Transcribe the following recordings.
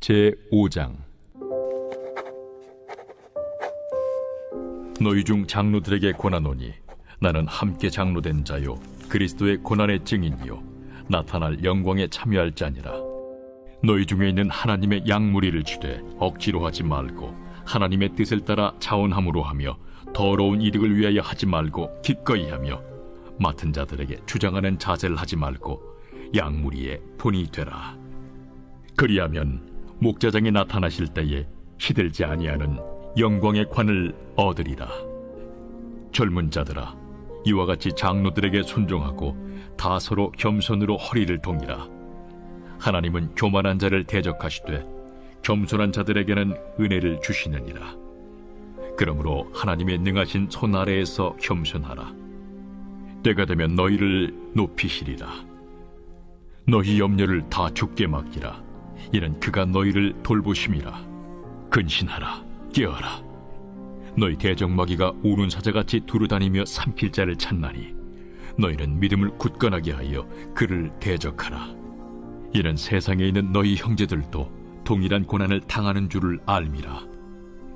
제5장. 너희 중 장로들에게 권하노니 나는 함께 장로된 자요 그리스도의 고난의 증인이요 나타날 영광에 참여할 자니라. 너희 중에 있는 하나님의 양무리를 주되 억지로 하지 말고 하나님의 뜻을 따라 자원함으로 하며 더러운 이득을 위하여 하지 말고 기꺼이 하며 맡은 자들에게 주장하는 자세를 하지 말고 양무리의 본이 되라. 그리하면 목자장이 나타나실 때에 시들지 아니하는 영광의 관을 얻으리라. 젊은 자들아, 이와 같이 장로들에게 순종하고 다 서로 겸손으로 허리를 동이라. 하나님은 교만한 자를 대적하시되 겸손한 자들에게는 은혜를 주시느니라. 그러므로 하나님의 능하신 손 아래에서 겸손하라. 때가 되면 너희를 높이시리라. 너희 염려를 다 주께 맡기라. 이는 그가 너희를 돌보심이라. 근신하라, 깨어라. 너희 대적마귀가 우는 사자같이 두루다니며 삼킬 자를 찾나니 너희는 믿음을 굳건하게 하여 그를 대적하라. 이는 세상에 있는 너희 형제들도 동일한 고난을 당하는 줄을 알미라.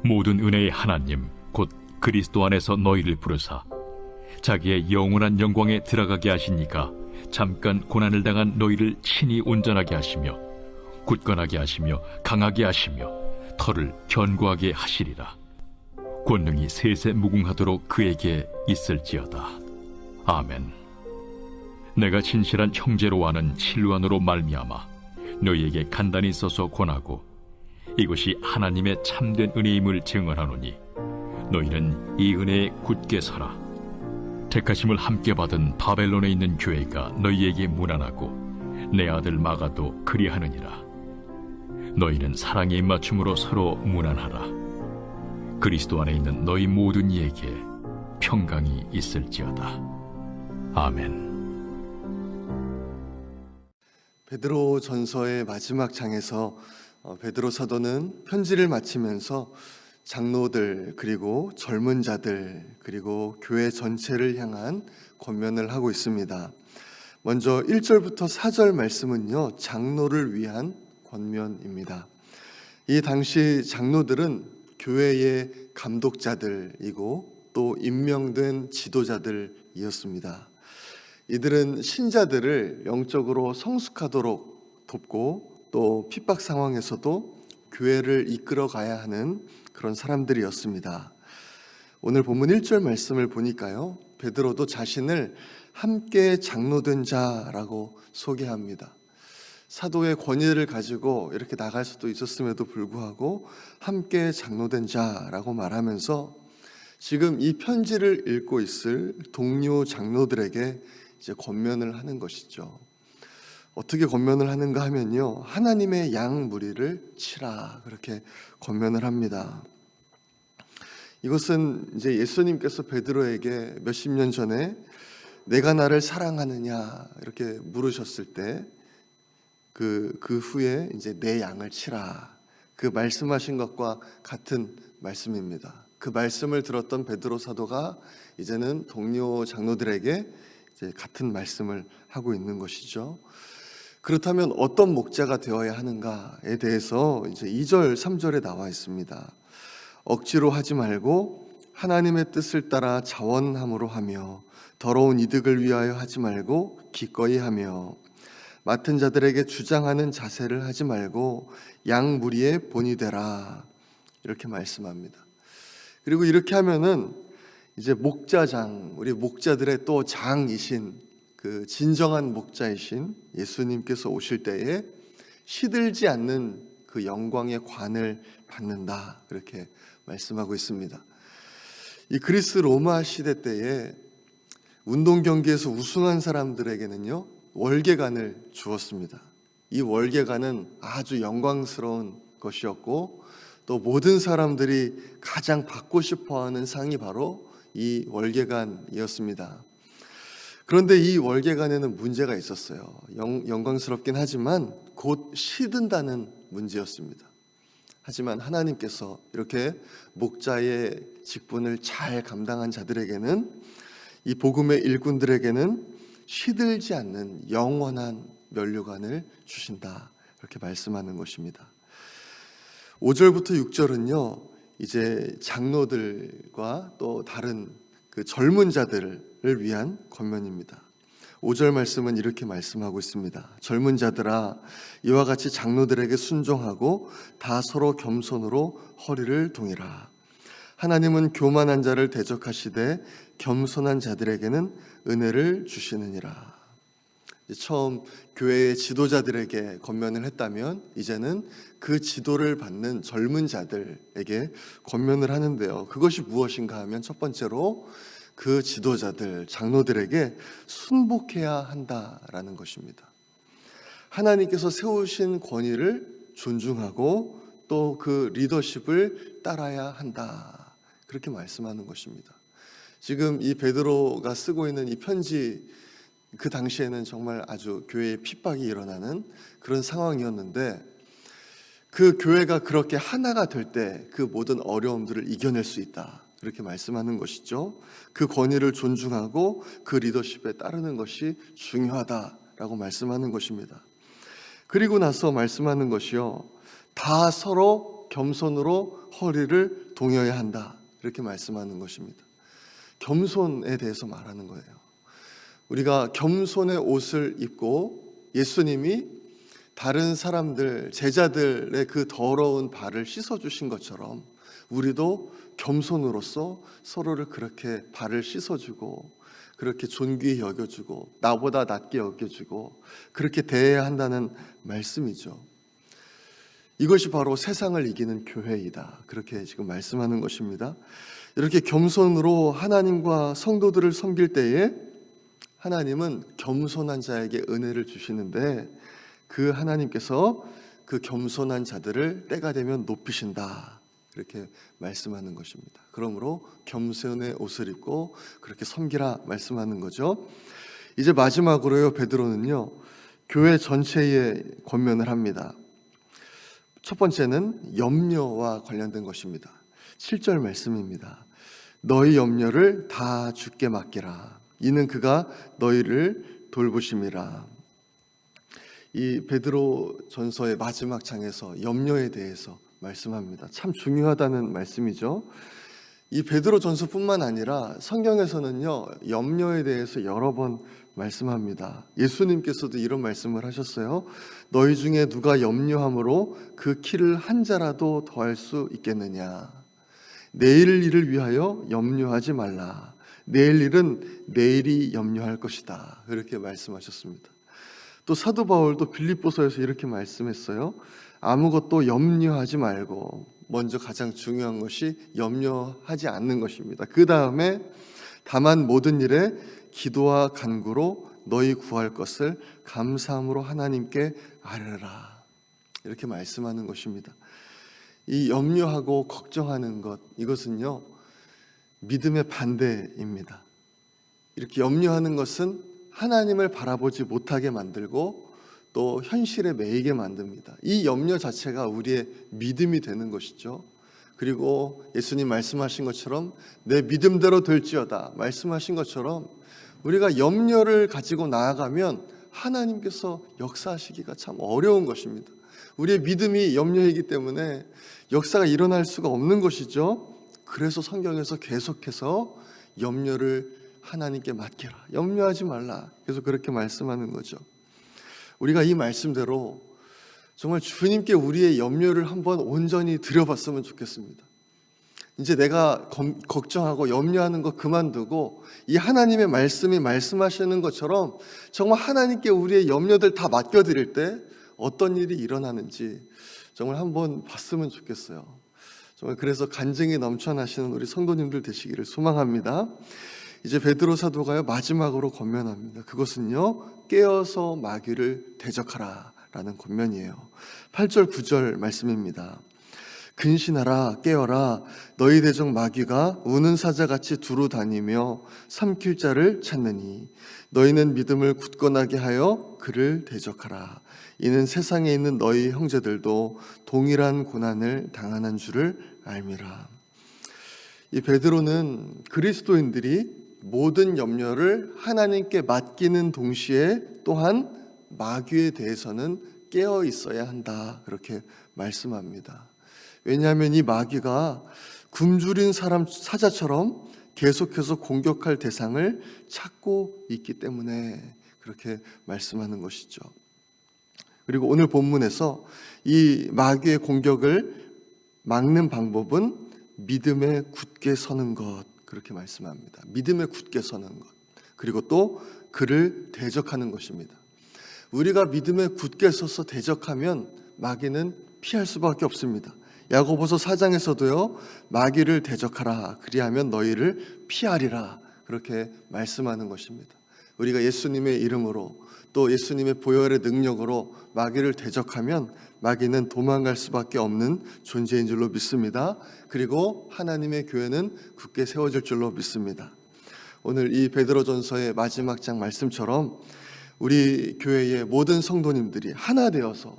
모든 은혜의 하나님 곧 그리스도 안에서 너희를 부르사 자기의 영원한 영광에 들어가게 하시니까 잠깐 고난을 당한 너희를 친히 온전하게 하시며 굳건하게 하시며 강하게 하시며 털을 견고하게 하시리라. 권능이 세세 무궁하도록 그에게 있을지어다. 아멘. 내가 진실한 형제로 아는 실루안으로 말미암아 너희에게 간단히 써서 권하고 이것이 하나님의 참된 은혜임을 증언하노니 너희는 이 은혜에 굳게 서라. 택하심을 함께 받은 바벨론에 있는 교회가 너희에게 문안하고 내 아들 마가도 그리하느니라. 너희는 사랑의 입맞춤으로 서로 문안하라. 그리스도 안에 있는 너희 모든 이에게 평강이 있을지어다. 아멘. 베드로 전서의 마지막 장에서 베드로 사도는 편지를 마치면서 장로들 그리고 젊은 자들 그리고 교회 전체를 향한 권면을 하고 있습니다. 먼저 1절부터 4절 말씀은요, 장로를 위한 권면입니다. 이 당시 장로들은 교회의 감독자들이고 또 임명된 지도자들이었습니다. 이들은 신자들을 영적으로 성숙하도록 돕고 또 핍박 상황에서도 교회를 이끌어 가야 하는 그런 사람들이었습니다. 오늘 본문 1절 말씀을 보니까요, 베드로도 자신을 함께 장로된 자라고 소개합니다. 사도의 권위를 가지고 이렇게 나갈 수도 있었음에도 불구하고 함께 장로된 자라고 말하면서 지금 이 편지를 읽고 있을 동료 장로들에게 이제 권면을 하는 것이죠. 어떻게 권면을 하는가 하면요, 하나님의 양 무리를 치라, 그렇게 권면을 합니다. 이것은 이제 예수님께서 베드로에게 몇십 년 전에 내가 나를 사랑하느냐 이렇게 물으셨을 때 그 후에 이제 내 양을 치라, 그 말씀하신 것과 같은 말씀입니다. 그 말씀을 들었던 베드로 사도가 이제는 동료 장로들에게 이제 같은 말씀을 하고 있는 것이죠. 그렇다면 어떤 목자가 되어야 하는가에 대해서 이제 2절, 3절에 나와 있습니다. 억지로 하지 말고 하나님의 뜻을 따라 자원함으로 하며 더러운 이득을 위하여 하지 말고 기꺼이 하며 맡은 자들에게 주장하는 자세를 하지 말고 양 무리의 본이 되라, 이렇게 말씀합니다. 그리고 이렇게 하면은 이제 목자장, 우리 목자들의 또 장이신 그 진정한 목자이신 예수님께서 오실 때에 시들지 않는 그 영광의 관을 받는다, 그렇게 말씀하고 있습니다. 이 그리스 로마 시대 때에 운동 경기에서 우승한 사람들에게는요, 월계관을 주었습니다. 이 월계관은 아주 영광스러운 것이었고 또 모든 사람들이 가장 받고 싶어하는 상이 바로 이 월계관이었습니다. 그런데 이 월계관에는 문제가 있었어요. 영광스럽긴 하지만 곧 시든다는 문제였습니다. 하지만 하나님께서 이렇게 목자의 직분을 잘 감당한 자들에게는, 이 복음의 일꾼들에게는 시들지 않는 영원한 면류관을 주신다, 이렇게 말씀하는 것입니다. 5절부터 6절은요, 이제 장로들과 또 다른 그 젊은 자들을 위한 권면입니다. 5절 말씀은 이렇게 말씀하고 있습니다. 젊은 자들아, 이와 같이 장로들에게 순종하고 다 서로 겸손으로 허리를 동이라. 하나님은 교만한 자를 대적하시되 겸손한 자들에게는 은혜를 주시느니라. 처음 교회의 지도자들에게 권면을 했다면 이제는 그 지도를 받는 젊은 자들에게 권면을 하는데요. 그것이 무엇인가 하면 첫 번째로 그 지도자들, 장로들에게 순복해야 한다라는 것입니다. 하나님께서 세우신 권위를 존중하고 또 그 리더십을 따라야 한다. 그렇게 말씀하는 것입니다. 지금 이 베드로가 쓰고 있는 이 편지, 그 당시에는 정말 아주 교회에 핍박이 일어나는 그런 상황이었는데, 그 교회가 그렇게 하나가 될 때 그 모든 어려움들을 이겨낼 수 있다, 그렇게 말씀하는 것이죠. 그 권위를 존중하고 그 리더십에 따르는 것이 중요하다라고 말씀하는 것입니다. 그리고 나서 말씀하는 것이요, 다 서로 겸손으로 허리를 동여야 한다, 이렇게 말씀하는 것입니다. 겸손에 대해서 말하는 거예요. 우리가 겸손의 옷을 입고 예수님이 다른 사람들, 제자들의 그 더러운 발을 씻어주신 것처럼 우리도 겸손으로서 서로를 그렇게 발을 씻어주고 그렇게 존귀히 여겨주고 나보다 낮게 여겨주고 그렇게 대해야 한다는 말씀이죠. 이것이 바로 세상을 이기는 교회이다, 그렇게 지금 말씀하는 것입니다. 이렇게 겸손으로 하나님과 성도들을 섬길 때에 하나님은 겸손한 자에게 은혜를 주시는데, 그 하나님께서 그 겸손한 자들을 때가 되면 높이신다, 이렇게 말씀하는 것입니다. 그러므로 겸손의 옷을 입고 그렇게 섬기라 말씀하는 거죠. 이제 마지막으로요, 베드로는요, 교회 전체에 권면을 합니다. 첫 번째는 염려와 관련된 것입니다. 7절 말씀입니다. 너희 염려를 다 주께 맡기라. 이는 그가 너희를 돌보심이라. 이 베드로 전서의 마지막 장에서 염려에 대해서 말씀합니다. 참 중요하다는 말씀이죠. 이 베드로 전서뿐만 아니라 성경에서는요, 염려에 대해서 여러 번 말씀합니다. 예수님께서도 이런 말씀을 하셨어요. 너희 중에 누가 염려함으로 그 키를 한 자라도 더할 수 있겠느냐. 내일 일을 위하여 염려하지 말라. 내일 일은 내일이 염려할 것이다, 그렇게 말씀하셨습니다. 또 사도 바울도 빌립보서에서 이렇게 말씀했어요. 아무것도 염려하지 말고, 먼저 가장 중요한 것이 염려하지 않는 것입니다. 그 다음에 다만 모든 일에 기도와 간구로 너희 구할 것을 감사함으로 하나님께 아뢰라, 이렇게 말씀하는 것입니다. 이 염려하고 걱정하는 것, 이것은요, 믿음의 반대입니다. 이렇게 염려하는 것은 하나님을 바라보지 못하게 만들고 또 현실에 매이게 만듭니다. 이 염려 자체가 우리의 믿음이 되는 것이죠. 그리고 예수님 말씀하신 것처럼 내 믿음대로 될지어다 말씀하신 것처럼 우리가 염려를 가지고 나아가면 하나님께서 역사하시기가 참 어려운 것입니다. 우리의 믿음이 염려이기 때문에 역사가 일어날 수가 없는 것이죠. 그래서 성경에서 계속해서 염려를 하나님께 맡기라, 염려하지 말라, 계속 그렇게 말씀하는 거죠. 우리가 이 말씀대로 정말 주님께 우리의 염려를 한번 온전히 드려봤으면 좋겠습니다. 이제 내가 걱정하고 염려하는 거 그만두고 이 하나님의 말씀이 말씀하시는 것처럼 정말 하나님께 우리의 염려들 다 맡겨드릴 때 어떤 일이 일어나는지 정말 한번 봤으면 좋겠어요. 정말 그래서 간증이 넘쳐나시는 우리 성도님들 되시기를 소망합니다. 이제 베드로 사도가요, 마지막으로 권면합니다. 그것은요, 깨어서 마귀를 대적하라 라는 권면이에요. 8절 9절 말씀입니다. 근신하라, 깨어라. 너희 대적 마귀가 우는 사자같이 두루 다니며 삼킬 자를 찾느니 너희는 믿음을 굳건하게 하여 그를 대적하라. 이는 세상에 있는 너희 형제들도 동일한 고난을 당하는 줄을 알미라. 이 베드로는 그리스도인들이 모든 염려를 하나님께 맡기는 동시에 또한 마귀에 대해서는 깨어 있어야 한다, 그렇게 말씀합니다. 왜냐하면 이 마귀가 굶주린 사람 사자처럼 계속해서 공격할 대상을 찾고 있기 때문에 그렇게 말씀하는 것이죠. 그리고 오늘 본문에서 이 마귀의 공격을 막는 방법은 믿음에 굳게 서는 것, 그렇게 말씀합니다. 믿음에 굳게 서는 것, 그리고 또 그를 대적하는 것입니다. 우리가 믿음에 굳게 서서 대적하면 마귀는 피할 수밖에 없습니다. 야고보서 4장에서도요, 마귀를 대적하라, 그리하면 너희를 피하리라, 그렇게 말씀하는 것입니다. 우리가 예수님의 이름으로 또 예수님의 보혈의 능력으로 마귀를 대적하면 마귀는 도망갈 수밖에 없는 존재인 줄로 믿습니다. 그리고 하나님의 교회는 굳게 세워질 줄로 믿습니다. 오늘 이 베드로전서의 마지막 장 말씀처럼 우리 교회의 모든 성도님들이 하나 되어서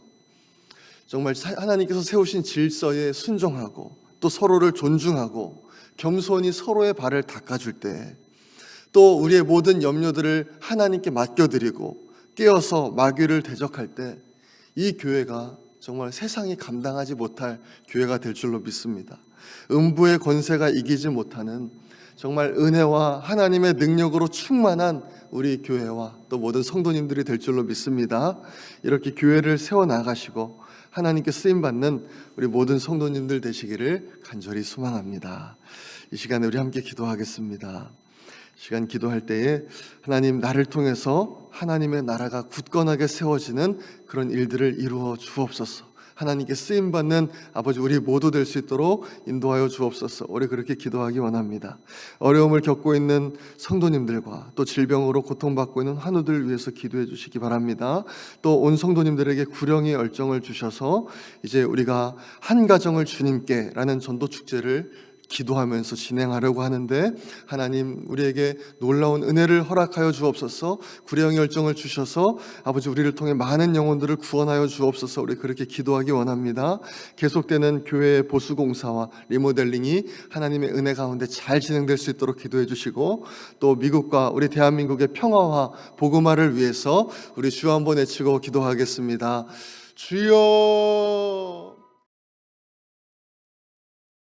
정말 하나님께서 세우신 질서에 순종하고 또 서로를 존중하고 겸손히 서로의 발을 닦아줄 때, 또 우리의 모든 염려들을 하나님께 맡겨드리고 깨어서 마귀를 대적할 때 이 교회가 정말 세상이 감당하지 못할 교회가 될 줄로 믿습니다. 음부의 권세가 이기지 못하는 정말 은혜와 하나님의 능력으로 충만한 우리 교회와 또 모든 성도님들이 될 줄로 믿습니다. 이렇게 교회를 세워나가시고 하나님께 쓰임받는 우리 모든 성도님들 되시기를 간절히 소망합니다. 이 시간에 우리 함께 기도하겠습니다. 시간 기도할 때에 하나님, 나를 통해서 하나님의 나라가 굳건하게 세워지는 그런 일들을 이루어 주옵소서. 하나님께 쓰임받는 아버지 우리 모두 될 수 있도록 인도하여 주옵소서. 우리 그렇게 기도하기 원합니다. 어려움을 겪고 있는 성도님들과 또 질병으로 고통받고 있는 환우들을 위해서 기도해 주시기 바랍니다. 또 온 성도님들에게 구령의 열정을 주셔서 이제 우리가 한 가정을 주님께 라는 전도 축제를 기도하면서 진행하려고 하는데, 하나님 우리에게 놀라운 은혜를 허락하여 주옵소서. 구령의 열정을 주셔서 아버지 우리를 통해 많은 영혼들을 구원하여 주옵소서. 우리 그렇게 기도하기 원합니다. 계속되는 교회의 보수공사와 리모델링이 하나님의 은혜 가운데 잘 진행될 수 있도록 기도해 주시고, 또 미국과 우리 대한민국의 평화와 복음화를 위해서 우리 주 한번 외치고 기도하겠습니다. 주여.